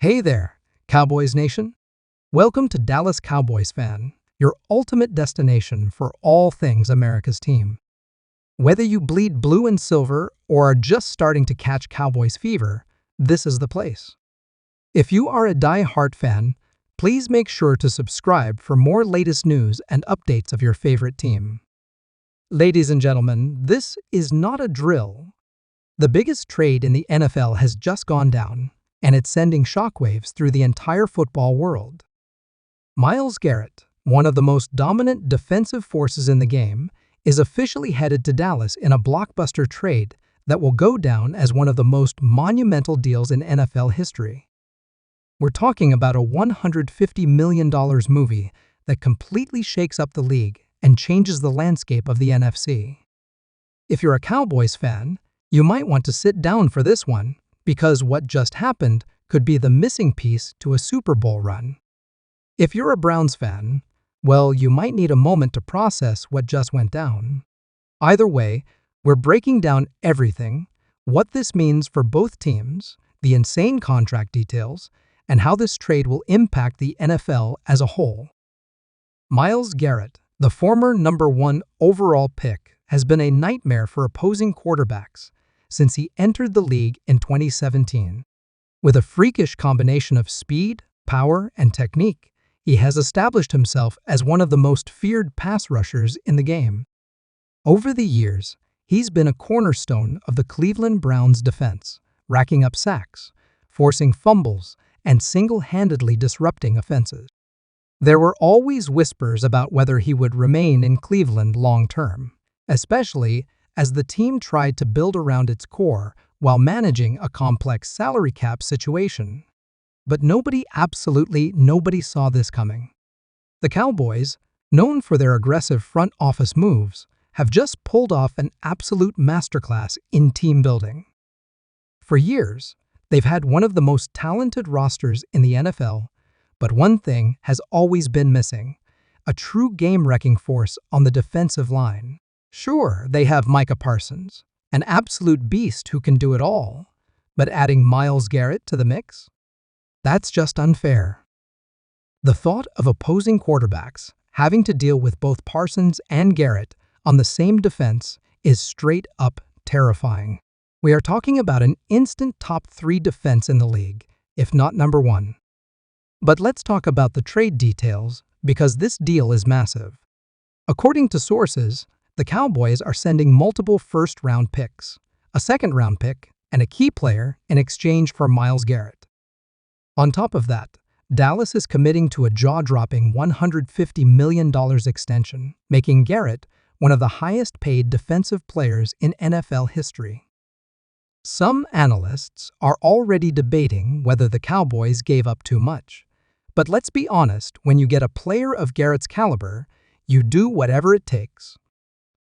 Hey there, Cowboys Nation. Welcome to Dallas Cowboys Fan, your ultimate destination for all things America's team. Whether you bleed blue and silver or are just starting to catch Cowboys fever, this is the place. If you are a die-hard fan, please make sure to subscribe for more latest news and updates of your favorite team. Ladies and gentlemen, this is not a drill. The biggest trade in the NFL has just gone down, and it's sending shockwaves through the entire football world. Myles Garrett, one of the most dominant defensive forces in the game, is officially headed to Dallas in a blockbuster trade that will go down as one of the most monumental deals in NFL history. We're talking about a $150 million movie that completely shakes up the league and changes the landscape of the NFC. If you're a Cowboys fan, you might want to sit down for this one, because what just happened could be the missing piece to a Super Bowl run. If you're a Browns fan, well, you might need a moment to process what just went down. Either way, we're breaking down everything, what this means for both teams, the insane contract details, and how this trade will impact the NFL as a whole. Myles Garrett, the former #1 overall pick, has been a nightmare for opposing quarterbacks since he entered the league in 2017. With a freakish combination of speed, power, and technique, he has established himself as one of the most feared pass rushers in the game. Over the years, he's been a cornerstone of the Cleveland Browns' defense, racking up sacks, forcing fumbles, and single-handedly disrupting offenses. There were always whispers about whether he would remain in Cleveland long-term, especially as the team tried to build around its core while managing a complex salary cap situation. But absolutely nobody saw this coming. The Cowboys, known for their aggressive front office moves, have just pulled off an absolute masterclass in team building. For years, they've had one of the most talented rosters in the NFL, but one thing has always been missing: a true game-wrecking force on the defensive line. Sure, they have Micah Parsons, an absolute beast who can do it all, but adding Myles Garrett to the mix? That's just unfair. The thought of opposing quarterbacks having to deal with both Parsons and Garrett on the same defense is straight up terrifying. We are talking about an instant top 3 defense in the league, if not #1. But let's talk about the trade details, because this deal is massive. According to sources, the Cowboys are sending multiple first-round picks, a second-round pick, and a key player in exchange for Myles Garrett. On top of that, Dallas is committing to a jaw-dropping $150 million extension, making Garrett one of the highest-paid defensive players in NFL history. Some analysts are already debating whether the Cowboys gave up too much. But let's be honest, when you get a player of Garrett's caliber, you do whatever it takes.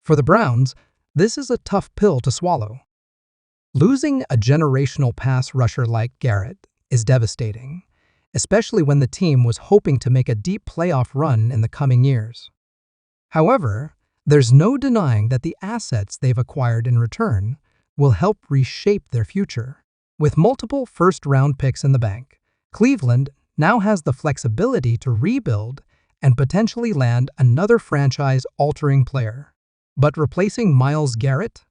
For the Browns, this is a tough pill to swallow. Losing a generational pass rusher like Garrett is devastating, especially when the team was hoping to make a deep playoff run in the coming years. However, there's no denying that the assets they've acquired in return will help reshape their future. With multiple first-round picks in the bank, Cleveland now has the flexibility to rebuild and potentially land another franchise-altering player. But replacing Myles Garrett?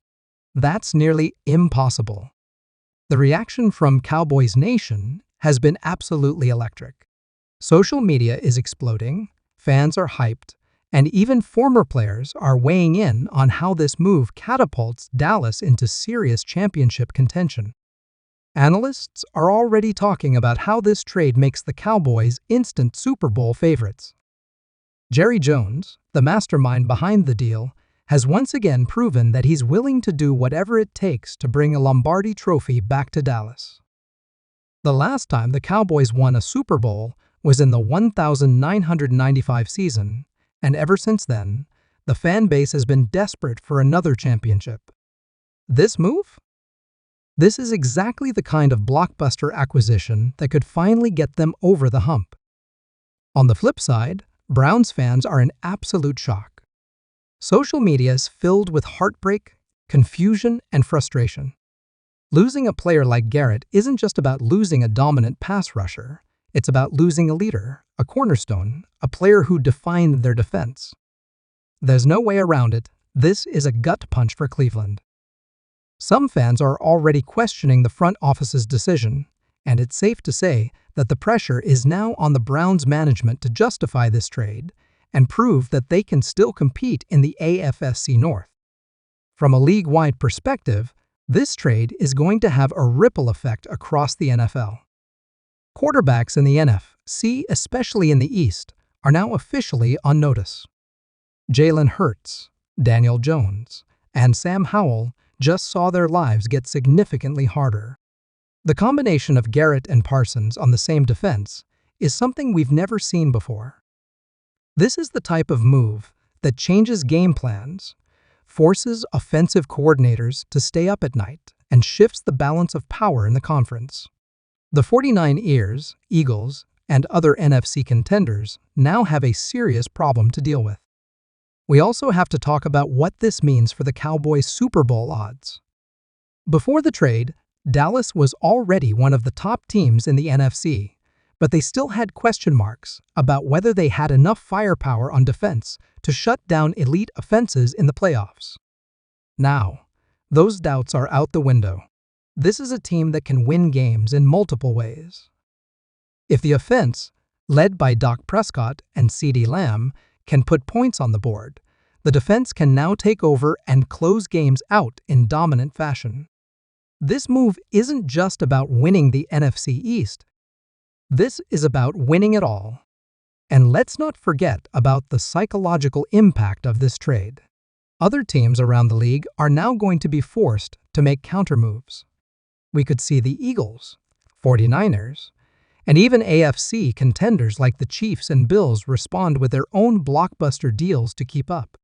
That's nearly impossible. The reaction from Cowboys Nation has been absolutely electric. Social media is exploding, fans are hyped, and even former players are weighing in on how this move catapults Dallas into serious championship contention. Analysts are already talking about how this trade makes the Cowboys instant Super Bowl favorites. Jerry Jones, the mastermind behind the deal, has once again proven that he's willing to do whatever it takes to bring a Lombardi trophy back to Dallas. The last time the Cowboys won a Super Bowl was in the 1995 season, and ever since then, the fan base has been desperate for another championship. This move? This is exactly the kind of blockbuster acquisition that could finally get them over the hump. On the flip side, Browns fans are in absolute shock. Social media is filled with heartbreak, confusion, and frustration. Losing a player like Garrett isn't just about losing a dominant pass rusher. It's about losing a leader, a cornerstone, a player who defined their defense. There's no way around it. This is a gut punch for Cleveland. Some fans are already questioning the front office's decision, and it's safe to say that the pressure is now on the Browns' management to justify this trade and prove that they can still compete in the AFC North. From a league-wide perspective, this trade is going to have a ripple effect across the NFL. Quarterbacks in the NFC, especially in the East, are now officially on notice. Jalen Hurts, Daniel Jones, and Sam Howell just saw their lives get significantly harder. The combination of Garrett and Parsons on the same defense is something we've never seen before. This is the type of move that changes game plans, forces offensive coordinators to stay up at night, and shifts the balance of power in the conference. The 49ers, Eagles, and other NFC contenders now have a serious problem to deal with. We also have to talk about what this means for the Cowboys' Super Bowl odds. Before the trade, Dallas was already one of the top teams in the NFC, but they still had question marks about whether they had enough firepower on defense to shut down elite offenses in the playoffs. Now, those doubts are out the window. This is a team that can win games in multiple ways. If the offense, led by Dak Prescott and CeeDee Lamb, can put points on the board, the defense can now take over and close games out in dominant fashion. This move isn't just about winning the NFC East. This is about winning it all. And let's not forget about the psychological impact of this trade. Other teams around the league are now going to be forced to make counter-moves. We could see the Eagles, 49ers, and even AFC contenders like the Chiefs and Bills respond with their own blockbuster deals to keep up.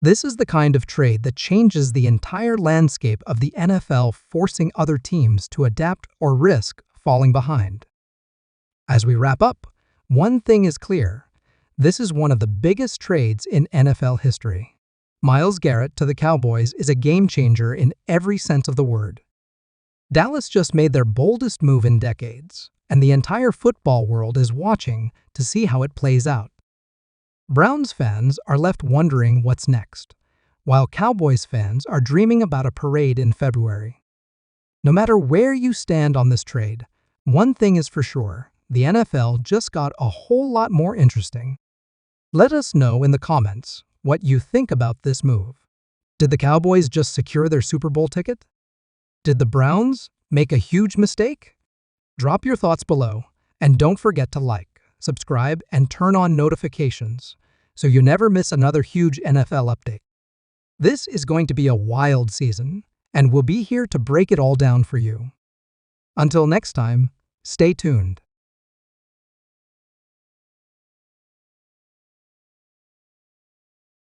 This is the kind of trade that changes the entire landscape of the NFL, forcing other teams to adapt or risk falling behind. As we wrap up, one thing is clear. This is one of the biggest trades in NFL history. Myles Garrett to the Cowboys is a game-changer in every sense of the word. Dallas just made their boldest move in decades, and the entire football world is watching to see how it plays out. Browns fans are left wondering what's next, while Cowboys fans are dreaming about a parade in February. No matter where you stand on this trade, one thing is for sure, the NFL just got a whole lot more interesting. Let us know in the comments what you think about this move. Did the Cowboys just secure their Super Bowl ticket? Did the Browns make a huge mistake? Drop your thoughts below, and don't forget to like, subscribe, and turn on notifications so you never miss another huge NFL update. This is going to be a wild season, and we'll be here to break it all down for you. Until next time, stay tuned.